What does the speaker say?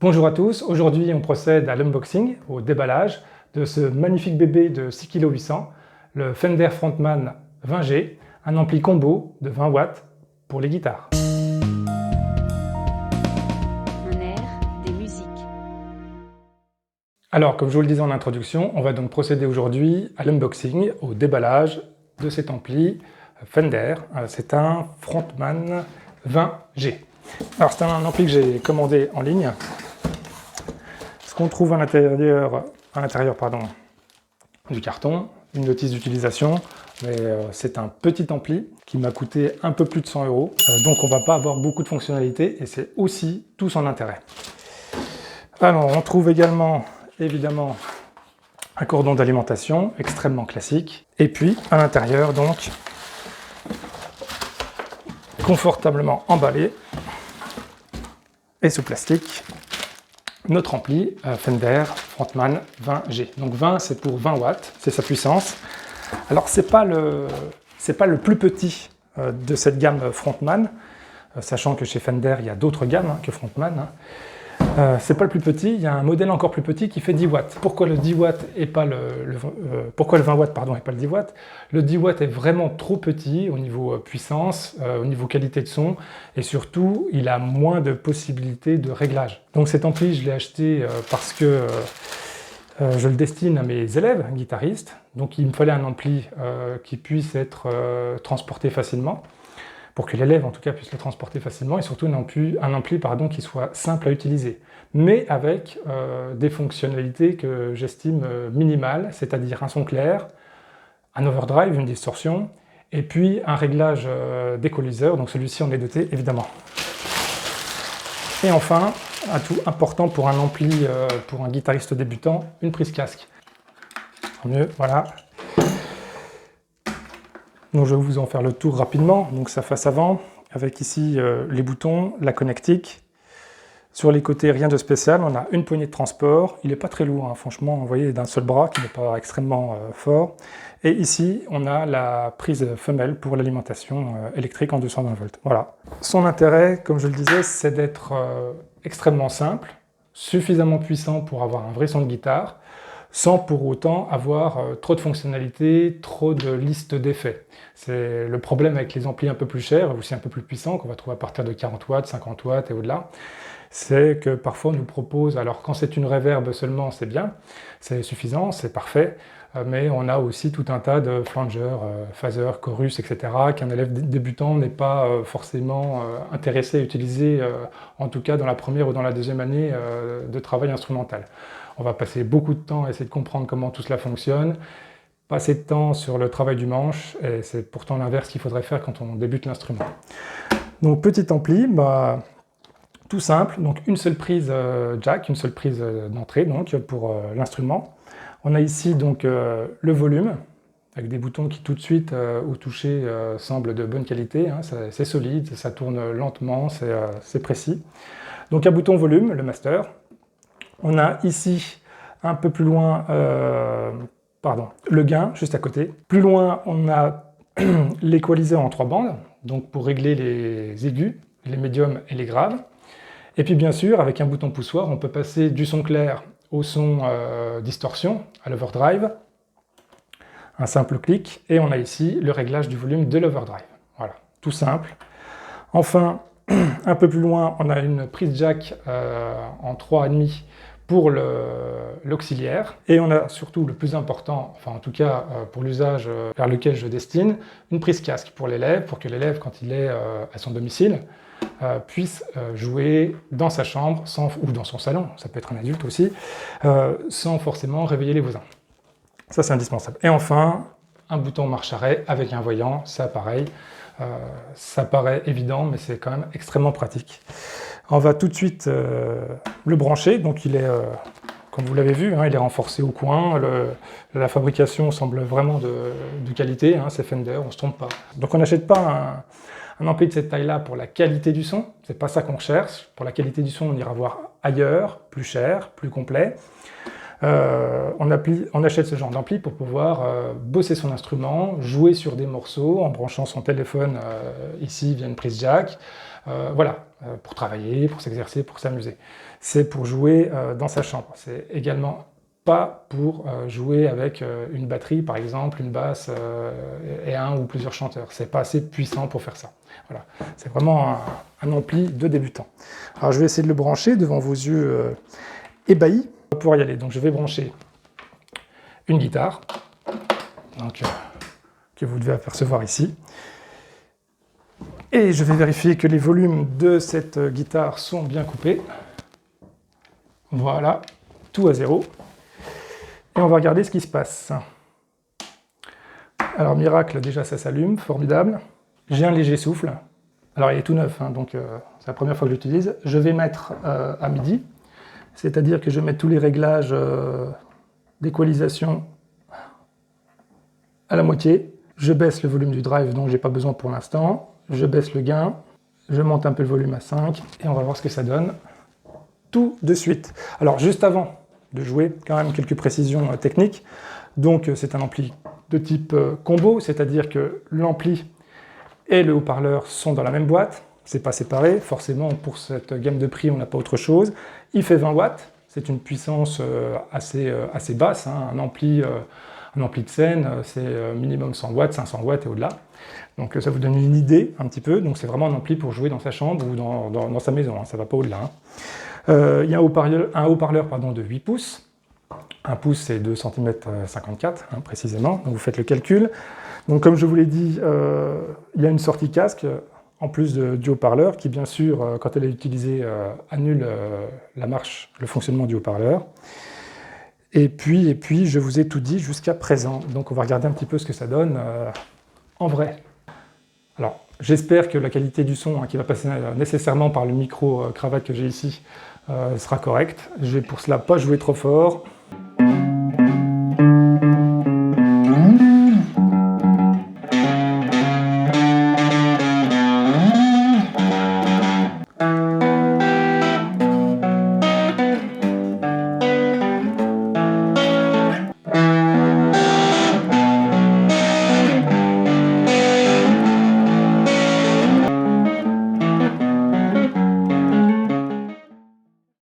Bonjour à tous, aujourd'hui on procède à l'unboxing, au déballage de ce magnifique bébé de 6,8 kg, le Fender Frontman 20G, un ampli combo de 20 watts pour les guitares. Un air, des musiques. Alors, comme je vous le disais en introduction, on va donc procéder aujourd'hui à l'unboxing, au déballage de cet ampli Fender. C'est un Frontman 20G. Alors c'est un ampli que j'ai commandé en ligne. Ce qu'on trouve à l'intérieur du carton, une notice d'utilisation, mais c'est un petit ampli qui m'a coûté un peu plus de 100 €, donc on ne va pas avoir beaucoup de fonctionnalités et c'est aussi tout son intérêt. Alors on trouve également évidemment un cordon d'alimentation extrêmement classique et puis à l'intérieur donc confortablement emballé et sous plastique notre ampli Fender Frontman 20G. Donc 20 c'est pour 20 watts, c'est sa puissance. Alors c'est pas le plus petit de cette gamme Frontman, sachant que chez Fender il y a d'autres gammes que Frontman. C'est pas le plus petit, il y a un modèle encore plus petit qui fait 10 watts. Pourquoi le 10 watts et pas pourquoi le 20 watts pardon et pas le 10 watts? Le 10 watts est vraiment trop petit au niveau puissance, au niveau qualité de son et surtout il a moins de possibilités de réglage. Donc cet ampli je l'ai acheté parce que je le destine à mes élèves guitaristes, donc il me fallait un ampli qui puisse être transporté facilement, pour que l'élève en tout cas puisse le transporter facilement, et surtout un ampli qui soit simple à utiliser, mais avec des fonctionnalités que j'estime minimales, c'est-à-dire un son clair, un overdrive, une distorsion, et puis un réglage d'équaliseur, donc celui-ci en est doté évidemment. Et enfin, un tout important pour un ampli, pour un guitariste débutant, une prise casque. Tant mieux, voilà. Donc je vais vous en faire le tour rapidement. Donc sa face avant, avec ici les boutons, la connectique. Sur les côtés, rien de spécial. On a une poignée de transport. Il n'est pas très lourd, hein, franchement, vous voyez, d'un seul bras, qui n'est pas extrêmement fort. Et ici, on a la prise femelle pour l'alimentation électrique en 220 volts. Voilà. Son intérêt, comme je le disais, c'est d'être extrêmement simple, suffisamment puissant pour avoir un vrai son de guitare, sans pour autant avoir trop de fonctionnalités, trop de listes d'effets. C'est le problème avec les amplis un peu plus chers, aussi un peu plus puissants, qu'on va trouver à partir de 40 watts, 50 watts et au-delà, c'est que parfois on nous propose, alors quand c'est une reverb seulement c'est bien, c'est suffisant, c'est parfait, mais on a aussi tout un tas de flangers, phasers, chorus, etc. qu'un élève débutant n'est pas forcément intéressé à utiliser, en tout cas dans la première ou dans la deuxième année de travail instrumental. On va passer beaucoup de temps à essayer de comprendre comment tout cela fonctionne, passer de temps sur le travail du manche, et c'est pourtant l'inverse qu'il faudrait faire quand on débute l'instrument. Donc petit ampli, tout simple, donc une seule prise jack, une seule prise d'entrée donc pour l'instrument. On a ici donc le volume, avec des boutons qui tout de suite au toucher semblent de bonne qualité, hein, c'est solide, ça tourne lentement, c'est précis. Donc un bouton volume, le master. On a ici, un peu plus loin, le gain, juste à côté. Plus loin, on a l'équaliseur en 3 bandes, donc pour régler les aigus, les médiums et les graves. Et puis bien sûr, avec un bouton poussoir, on peut passer du son clair au son distorsion, à l'overdrive. Un simple clic, et on a ici le réglage du volume de l'overdrive. Voilà, tout simple. Enfin, un peu plus loin, on a une prise jack en 3,5 pour l'auxiliaire. Et on a surtout le plus important, enfin en tout cas pour l'usage vers lequel je destine, une prise casque pour l'élève, pour que l'élève, quand il est à son domicile, puisse jouer dans sa chambre, ou dans son salon, ça peut être un adulte aussi, sans forcément réveiller les voisins. Ça c'est indispensable. Et enfin, un bouton marche-arrêt avec un voyant, ça pareil. Ça paraît évident, mais c'est quand même extrêmement pratique. On va tout de suite le brancher, donc il est, comme vous l'avez vu, hein, il est renforcé au coin, la fabrication semble vraiment de qualité, hein, c'est Fender, on ne se trompe pas. Donc on n'achète pas un ampli de cette taille-là pour la qualité du son, c'est pas ça qu'on cherche. Pour la qualité du son, on ira voir ailleurs, plus cher, plus complet. On achète ce genre d'ampli pour pouvoir bosser son instrument, jouer sur des morceaux en branchant son téléphone ici via une prise jack. Voilà, pour travailler, pour s'exercer, pour s'amuser. C'est pour jouer dans sa chambre. C'est également pas pour jouer avec une batterie, par exemple, une basse et un ou plusieurs chanteurs. C'est pas assez puissant pour faire ça. Voilà. C'est vraiment un ampli de débutant. Alors je vais essayer de le brancher devant vos yeux ébahis. On va pouvoir y aller. Donc je vais brancher une guitare, donc, que vous devez apercevoir ici. Et je vais vérifier que les volumes de cette guitare sont bien coupés. Voilà, tout à zéro. Et on va regarder ce qui se passe. Alors miracle, déjà ça s'allume, formidable. J'ai un léger souffle. Alors il est tout neuf, hein, donc c'est la première fois que j'utilise. Je vais mettre à midi, c'est-à-dire que je vais mettre tous les réglages d'équalisation à la moitié. Je baisse le volume du drive, dont j'ai pas besoin pour l'instant. Je baisse le gain, je monte un peu le volume à 5, et on va voir ce que ça donne tout de suite. Alors juste avant de jouer, quand même quelques précisions techniques. Donc c'est un ampli de type combo, c'est-à-dire que l'ampli et le haut-parleur sont dans la même boîte, c'est pas séparé, forcément pour cette gamme de prix on n'a pas autre chose. Il fait 20 watts, c'est une puissance assez basse, hein. Un ampli de scène c'est minimum 100 watts, 500 watts et au-delà. Donc ça vous donne une idée un petit peu, donc c'est vraiment un ampli pour jouer dans sa chambre ou dans sa maison, hein. Ça va pas au-delà. Hein. Il y a un haut-parleur de 8 pouces. 1 pouce, c'est 2 cm 54, hein, précisément. Donc vous faites le calcul. Donc comme je vous l'ai dit, il y a une sortie casque, en plus du haut-parleur, qui bien sûr, quand elle est utilisée, annule le fonctionnement du haut-parleur. Et puis, je vous ai tout dit jusqu'à présent. Donc on va regarder un petit peu ce que ça donne en vrai. Alors, j'espère que la qualité du son, hein, qui va passer nécessairement par le micro cravate que j'ai ici, sera correcte. Je vais pour cela pas jouer trop fort.